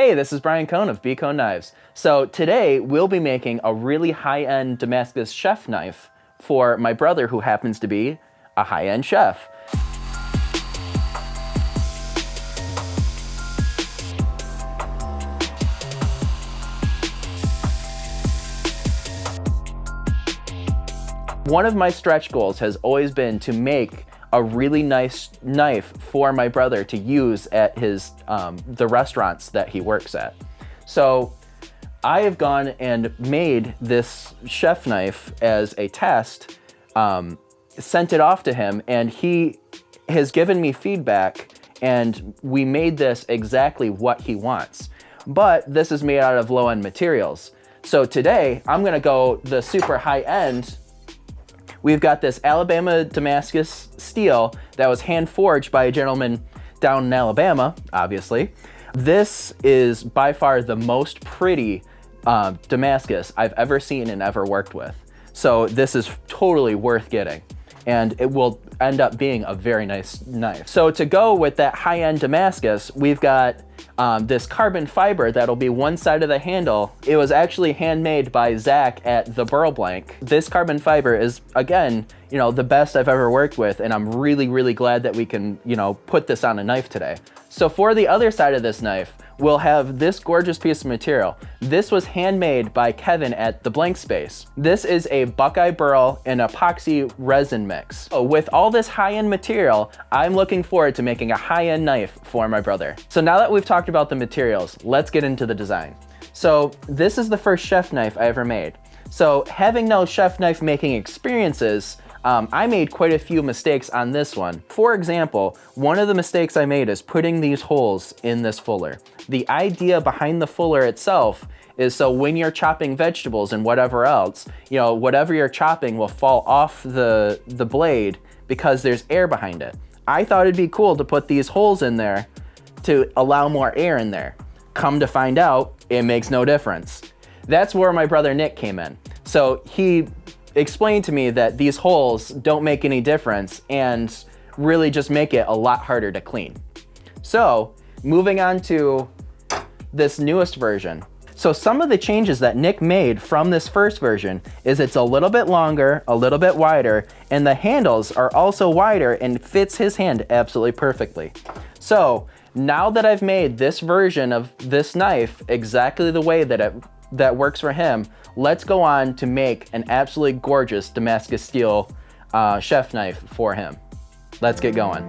Hey, this is Brian Cohn of B Cohn Knives. So today we'll be making a really high-end Damascus chef knife for my brother who happens to be a high-end chef. One of my stretch goals has always been to make a really nice knife for my brother to use at his the restaurants that he works at. So I have gone and made this chef knife as a test, sent it off to him, and he has given me feedback, and we made this exactly what he wants. But this is made out of low-end materials. So today I'm gonna go the super high-end. We've got this Alabama Damascus steel that was hand forged by a gentleman down in Alabama, obviously. This is by far the most pretty Damascus I've ever seen and ever worked with. So this is totally worth getting, and it will end up being a very nice knife. So to go with that high-end Damascus, we've got this carbon fiber that'll be one side of the handle. It was actually handmade by Zach at the Burl Blank. This carbon fiber is, again, the best I've ever worked with, and I'm really, really glad that we can, put this on a knife today. So for the other side of this knife, we'll have this gorgeous piece of material. This was handmade by Kevin at the Blank Space. This is a Buckeye Burl and epoxy resin mix. So with all this high-end material, I'm looking forward to making a high-end knife for my brother. So now that we've talked about the materials, let's get into the design. So this is the first chef knife I ever made. So having no chef knife making experiences, I made quite a few mistakes on this one. For example, one of the mistakes I made is putting these holes in this fuller. The idea behind the fuller itself is so when you're chopping vegetables and whatever else, whatever you're chopping will fall off the blade because there's air behind it. I thought it'd be cool to put these holes in there to allow more air in there. Come to find out, it makes no difference. That's where my brother Nick came in. So he explained to me that these holes don't make any difference and really just make it a lot harder to clean. So moving on to this newest version. So some of the changes that Nick made from this first version is it's a little bit longer, a little bit wider, and the handles are also wider and fits his hand absolutely perfectly. So now that I've made this version of this knife exactly the way that works for him, let's go on to make an absolutely gorgeous Damascus steel chef knife for him. Let's get going.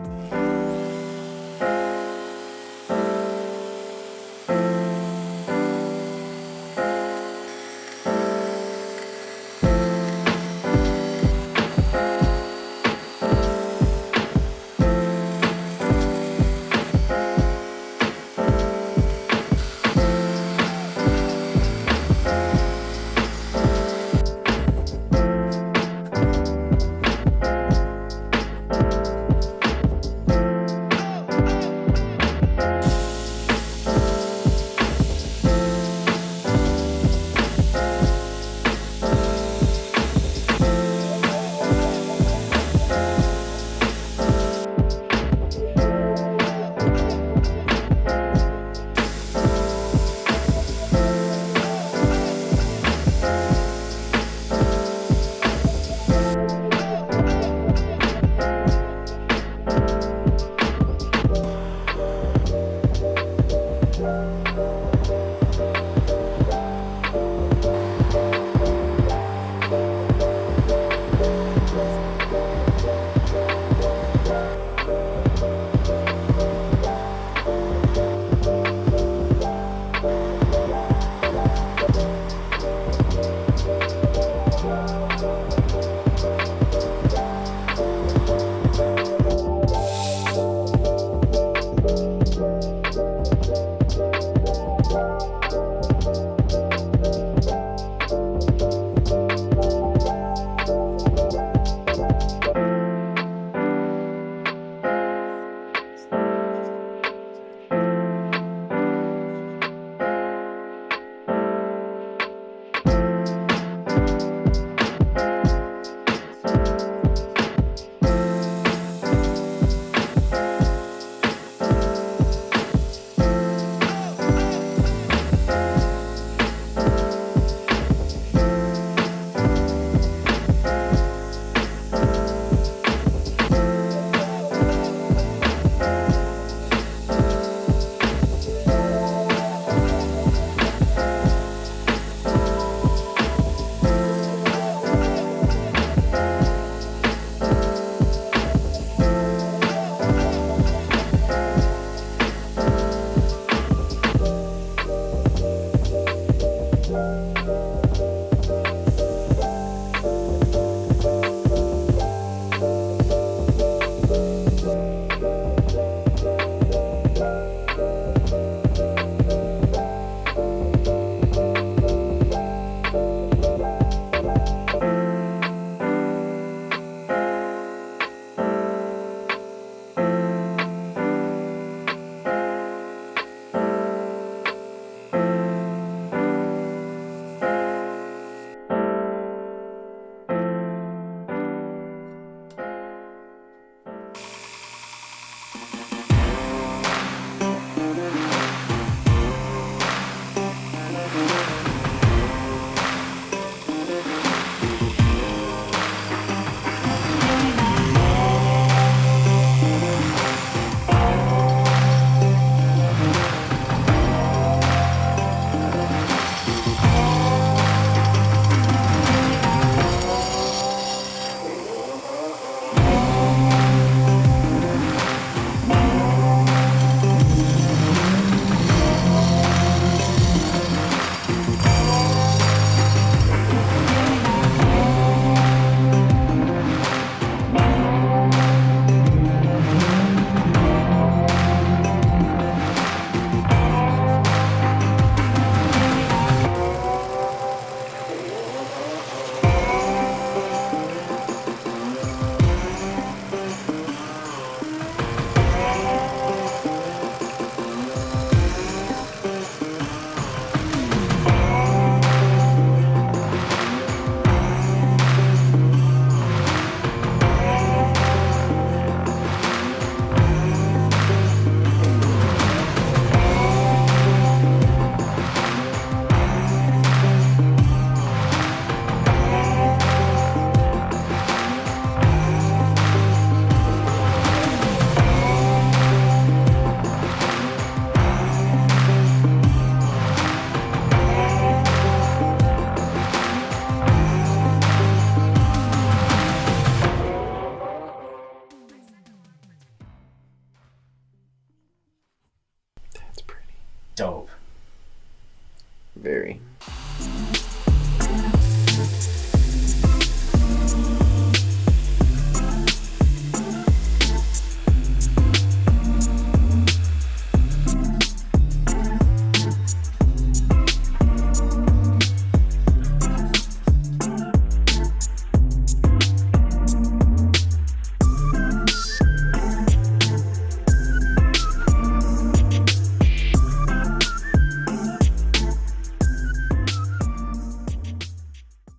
Very.